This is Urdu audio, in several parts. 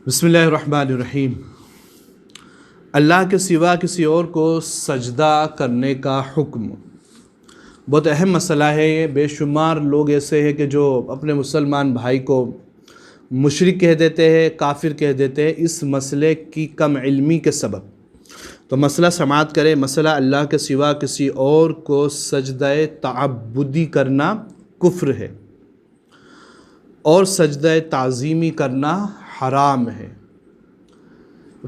بسم اللہ الرحمن الرحیم۔ اللہ کے سوا کسی اور کو سجدہ کرنے کا حکم بہت اہم مسئلہ ہے۔ یہ بے شمار لوگ ایسے ہیں کہ جو اپنے مسلمان بھائی کو مشرک کہہ دیتے ہیں، کافر کہہ دیتے ہیں، اس مسئلے کی کم علمی کے سبب۔ تو مسئلہ سماعت کرے۔ مسئلہ اللہ کے سوا کسی اور کو سجدہ تعبدی کرنا کفر ہے اور سجدہ تعظیمی کرنا حرام ہے۔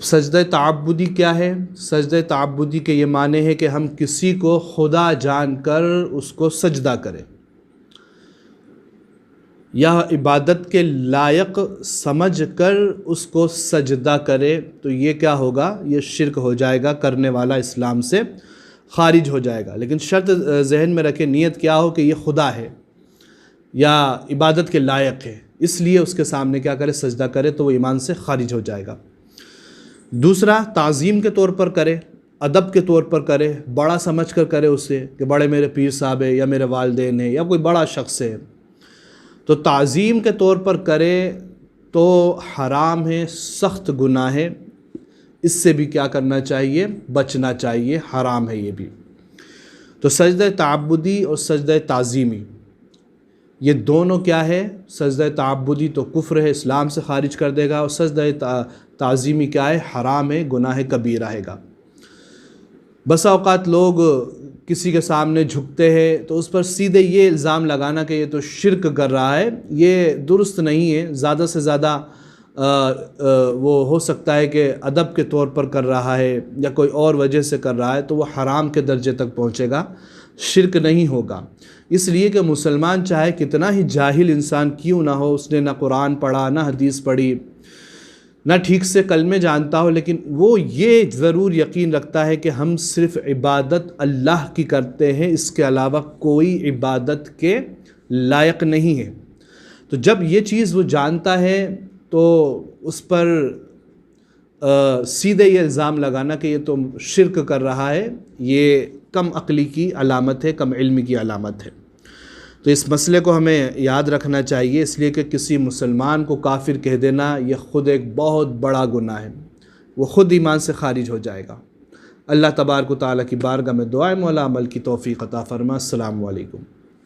سجدہ تعبدی کیا ہے؟ سجدہ تعبدی کے یہ معنی ہے کہ ہم کسی کو خدا جان کر اس کو سجدہ کریں یا عبادت کے لائق سمجھ کر اس کو سجدہ کرے، تو یہ کیا ہوگا؟ یہ شرک ہو جائے گا، کرنے والا اسلام سے خارج ہو جائے گا۔ لیکن شرط ذہن میں رکھے، نیت کیا ہو کہ یہ خدا ہے یا عبادت کے لائق ہے، اس لیے اس کے سامنے کیا کرے؟ سجدہ کرے، تو وہ ایمان سے خارج ہو جائے گا۔ دوسرا، تعظیم کے طور پر کرے، ادب کے طور پر کرے، بڑا سمجھ کر کرے اسے کہ بڑے میرے پیر صاحب ہے یا میرے والدین ہیں یا کوئی بڑا شخص ہے، تو تعظیم کے طور پر کرے تو حرام ہے، سخت گناہ ہے، اس سے بھی کیا کرنا چاہیے؟ بچنا چاہیے، حرام ہے یہ بھی۔ تو سجدہ تعبدی اور سجدہ تعظیمی یہ دونوں کیا ہے؟ سجدہ تعبدی تو کفر ہے، اسلام سے خارج کر دے گا، اور سجدہ تعظیمی کیا ہے؟ حرام ہے، گناہ کبیرہ ہے گا۔ بسا اوقات لوگ کسی کے سامنے جھکتے ہیں تو اس پر سیدھے یہ الزام لگانا کہ یہ تو شرک کر رہا ہے، یہ درست نہیں ہے۔ زیادہ سے زیادہ وہ ہو سکتا ہے کہ ادب کے طور پر کر رہا ہے یا کوئی اور وجہ سے کر رہا ہے، تو وہ حرام کے درجے تک پہنچے گا، شرک نہیں ہوگا۔ اس لیے کہ مسلمان چاہے کتنا ہی جاہل انسان کیوں نہ ہو، اس نے نہ قرآن پڑھا، نہ حدیث پڑھی، نہ ٹھیک سے کلمے جانتا ہو، لیکن وہ یہ ضرور یقین رکھتا ہے کہ ہم صرف عبادت اللہ کی کرتے ہیں، اس کے علاوہ کوئی عبادت کے لائق نہیں ہے۔ تو جب یہ چیز وہ جانتا ہے تو اس پر سیدھے یہ الزام لگانا کہ یہ تو شرک کر رہا ہے، یہ کم عقلی کی علامت ہے، کم علمی کی علامت ہے۔ تو اس مسئلے کو ہمیں یاد رکھنا چاہیے، اس لیے کہ کسی مسلمان کو کافر کہہ دینا یہ خود ایک بہت بڑا گناہ ہے، وہ خود ایمان سے خارج ہو جائے گا۔ اللہ تبارک و تعالیٰ کی بارگاہ میں دعائیں، مولا عمل کی توفیق عطا فرما۔ السلام علیکم۔